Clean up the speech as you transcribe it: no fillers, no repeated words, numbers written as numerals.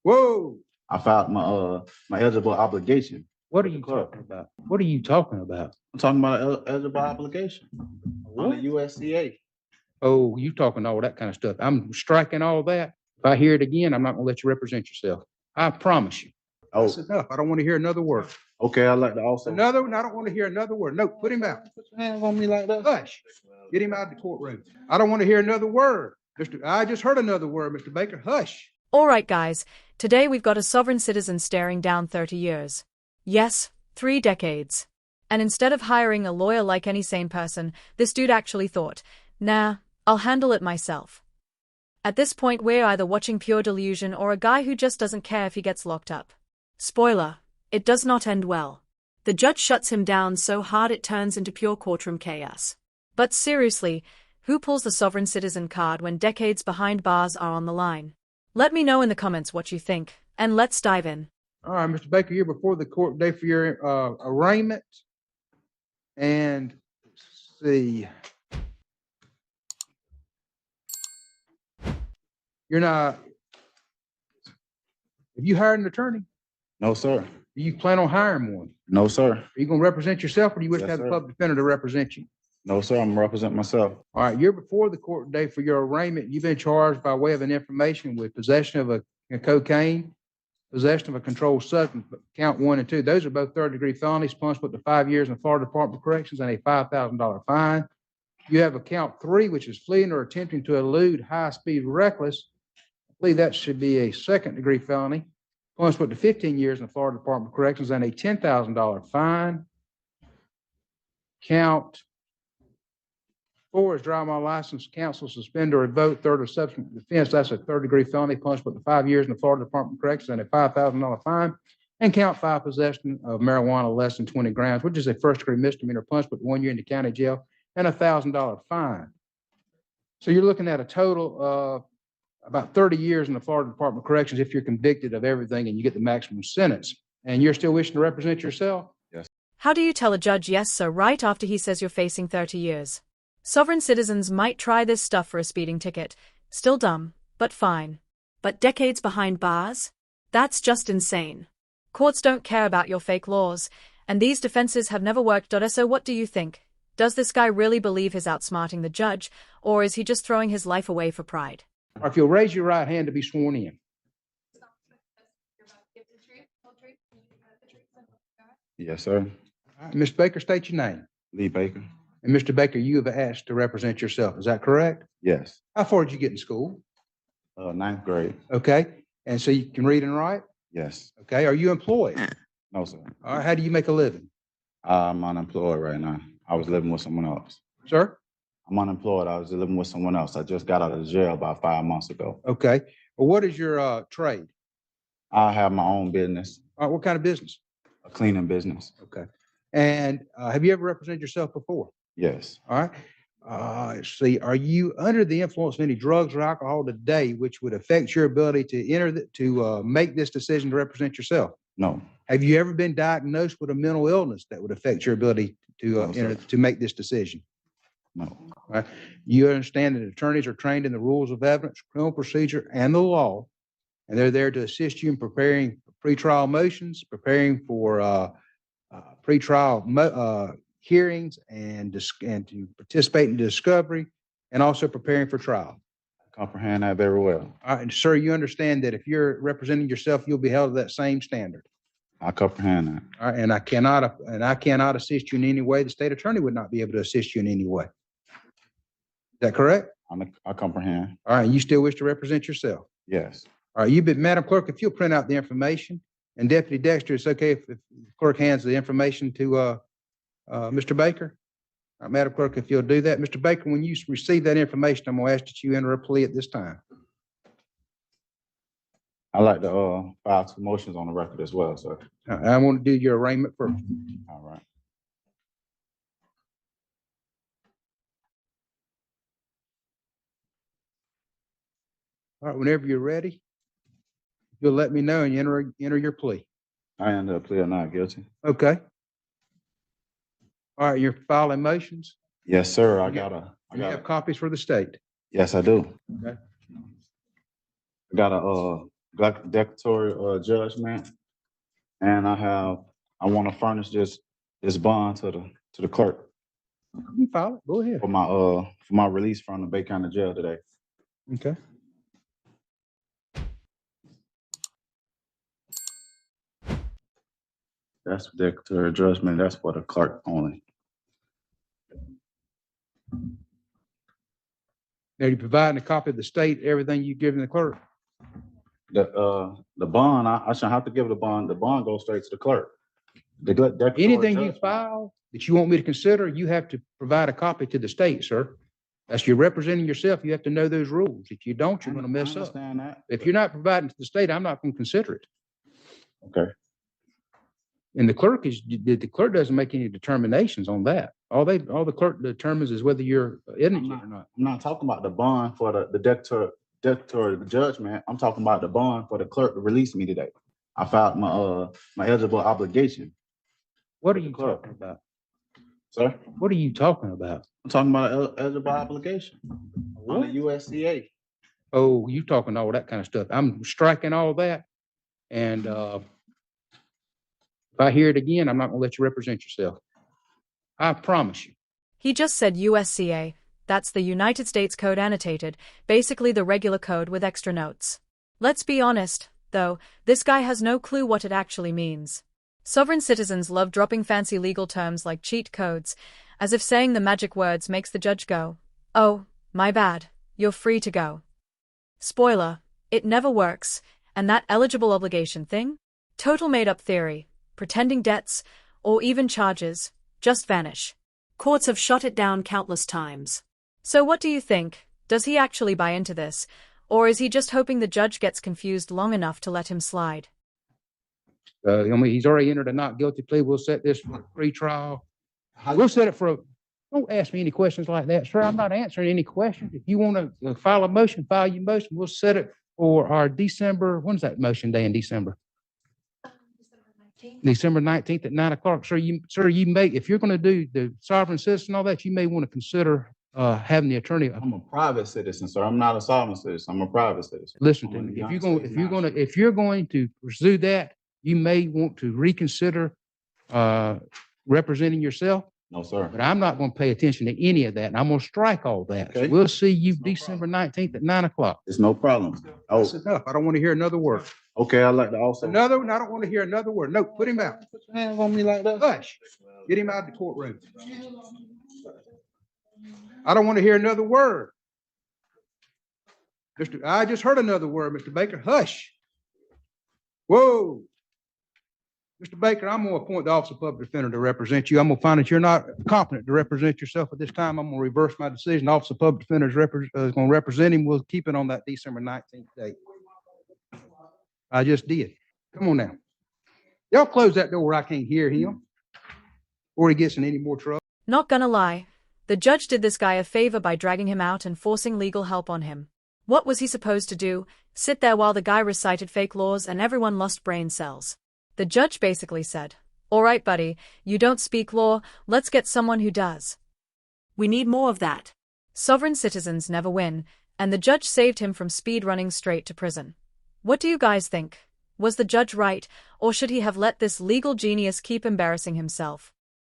Whoa! I filed my eligible obligation. What are you talking about? What are you talking about? I'm talking about eligible obligation on the What? USCA. Oh, you talking all that kind of stuff. I'm striking all that. If I hear it again, I'm not going to let you represent yourself. I promise you. Oh, That's enough. I don't want to hear another word. okay. I like to also. Another one? I don't want to hear another word. No, put him out. Put your hands on me like that. Hush. Get him out of the courtroom. I don't want to hear another word. I just heard another word, Mr. Baker. Hush. All right, guys. Today we've got a sovereign citizen staring down 30 years. Yes, 3 decades. And instead of hiring a lawyer like any sane person, this dude actually thought, nah, I'll handle it myself. At this point, we're either watching pure delusion or a guy who just doesn't care if he gets locked up. Spoiler, it does not end well. The judge shuts him down so hard it turns into pure courtroom chaos. But seriously, who pulls the sovereign citizen card when decades behind bars are on the line? Let me know in the comments what you think, and let's dive in. All right, Mr. Baker, you're before the court day for your arraignment. And let's see. You're not. Have you hired an attorney? No, sir. Do you plan on hiring one? No, sir. Are you going to represent yourself, or do you wish Yes, to have sir. a public defender to represent you? No, sir. I'm representing myself. All right, you're before the court day for your arraignment. You've been charged by way of an information with possession of a cocaine, possession of a controlled substance, count 1 and 2. Those are both third-degree felonies, punishable to 5 years in the Florida Department of Corrections and a $5,000 fine. You have a count 3, which is fleeing or attempting to elude high-speed reckless. I believe that should be a second-degree felony, punishable to 15 years in the Florida Department of Corrections and a $10,000 fine. Count 4 is drive my license, cancel, suspend, or revoke third or subsequent offense. That's a third-degree felony, punishable to 5 years in the Florida Department of Corrections and a $5,000 fine. And count 5, possession of marijuana less than 20 grams, which is a first-degree misdemeanor, punishable to 1 year in the county jail and a $1,000 fine. So you're looking at a total of about 30 years in the Florida Department of Corrections if you're convicted of everything and you get the maximum sentence. And you're still wishing to represent yourself? Yes. How do you tell a judge yes sir right after he says you're facing 30 years? Sovereign citizens might try this stuff for a speeding ticket. Still dumb, but fine. But decades behind bars? That's just insane. Courts don't care about your fake laws, and these defenses have never worked. So what do you think? Does this guy really believe he's outsmarting the judge, or is he just throwing his life away for pride? Or if you'll raise your right hand to be sworn in. Yes, sir. All right, Mr. Baker, state your name. Lee Baker. And Mr. Baker, you have asked to represent yourself. Is that correct? Yes. How far did you get in school? 9th grade. Okay. And so you can read and write? Yes. Okay. Are you employed? No, sir. All right. How do you make a living? I'm unemployed right now. I was living with someone else. Sir? I'm unemployed. I was living with someone else. I just got out of jail about 5 months ago. Okay. Well, what is your trade? I have my own business, All right. What kind of business? a cleaning business. Okay. And have you ever represented yourself before? Yes. All right. Let's see. Are you under the influence of any drugs or alcohol today, which would affect your ability to make this decision to represent yourself? No. Have you ever been diagnosed with a mental illness that would affect your ability to No, sir. to make this decision? No. All right. You understand that attorneys are trained in the rules of evidence, criminal procedure, and the law, and they're there to assist you in preparing pretrial motions, preparing for pretrial hearings, and to participate in discovery, and also preparing for trial. Comprehend that very well. All right, and sir, you understand that if you're representing yourself, you'll be held to that same standard. I comprehend that. All right, and I cannot assist you in any way. The state attorney would not be able to assist you in any way. Is that correct? I comprehend. All right, and you still wish to represent yourself? Yes. All right, Madam Clerk, if you'll print out the information, and Deputy Dexter, it's okay if the clerk hands the information to Mr. Baker? All right, Madam Clerk, if you'll do that. Mr. Baker, when you receive that information, I'm going to ask that you enter a plea at this time. I'd like to file 2 motions on the record as well, sir. I want to do your arraignment first. All right. All right, whenever you're ready, you'll let me know and you enter your plea. I enter a plea of not guilty. Okay. All right, you're filing motions? Yes, sir. I You have got copies for the state? Yes, I do. Okay. I got a declaratory judgment, and I want to furnish this bond to the clerk You file it, go ahead. for my release from the Bay County Jail today. Okay. That's declaratory judgment. That's for the clerk only. Now, you providing a copy of the state, everything you given the clerk? The bond, I shouldn't have to give the bond. The bond goes straight to the clerk. Declaratory Anything you judgment- file that you want me to consider, you have to provide a copy to the state, sir. That's you're representing yourself. You have to know those rules. If you don't, you're gonna mess I up. understand that. If you're not providing to the state, I'm not gonna consider it. Okay. And the clerk doesn't make any determinations on that. All the clerk determines is whether you're innocent or not. I'm not talking about the bond for the declaratory judgment. I'm talking about the bond for the clerk to release me today. I filed my eligible obligation. What are the you clerk. talking about? Sir, What are you talking about? I'm talking about eligible obligation on the USCA. Oh, you talking all that kind of stuff. I'm striking all that. And if I hear it again, I'm not gonna let you represent yourself. I promise you. He just said USCA. That's the United States Code annotated, basically the regular code with extra notes. Let's be honest, though, this guy has no clue what it actually means. Sovereign citizens love dropping fancy legal terms like cheat codes, as if saying the magic words makes the judge go, "Oh, my bad, you're free to go." Spoiler, it never works, and that eligible obligation thing? Total made-up theory, pretending debts, or even charges, just vanish. Courts have shot it down countless times. So what do you think? Does he actually buy into this, or is he just hoping the judge gets confused long enough to let him slide? He's already entered a not guilty plea. We'll set this for a pre-trial. We'll set it for don't ask me any questions like that, sir. I'm not answering any questions. If you want to file a motion, file your motion. We'll set it for our December, when's that motion day in December? December 19th at 9 o'clock. Sir, you may, if you're going to do the sovereign citizen, all that, you may want to consider having the attorney. I'm a private citizen, sir. I'm not a sovereign citizen. I'm a private citizen. Listen to me. If you're going to pursue that, you may want to reconsider representing yourself. No, sir. But I'm not going to pay attention to any of that. And I'm going to strike all that. Okay. So we'll see you No December 19th at 9 o'clock. It's no problem. That's Oh, enough. I don't want to hear another word. okay. I'd like to also. I don't want to hear another word. No, put him out. Put your hands on me like that. Hush. Get him out of the courtroom. I don't want to hear another word. I just heard another word, Mr. Baker. Hush. Whoa. Mr. Baker, I'm going to appoint the Office of Public Defender to represent you. I'm going to find that you're not competent to represent yourself at this time. I'm going to reverse my decision. The Office of Public Defender is going to represent him. We'll keep it on that December 19th date. I just did. Come on now. Y'all close that door where I can't hear him or he gets in any more trouble. Not gonna lie. The judge did this guy a favor by dragging him out and forcing legal help on him. What was he supposed to do? Sit there while the guy recited fake laws and everyone lost brain cells. The judge basically said, "All right, buddy, you don't speak law, let's get someone who does." We need more of that. Sovereign citizens never win, and the judge saved him from speed running straight to prison. What do you guys think? Was the judge right, or should he have let this legal genius keep embarrassing himself?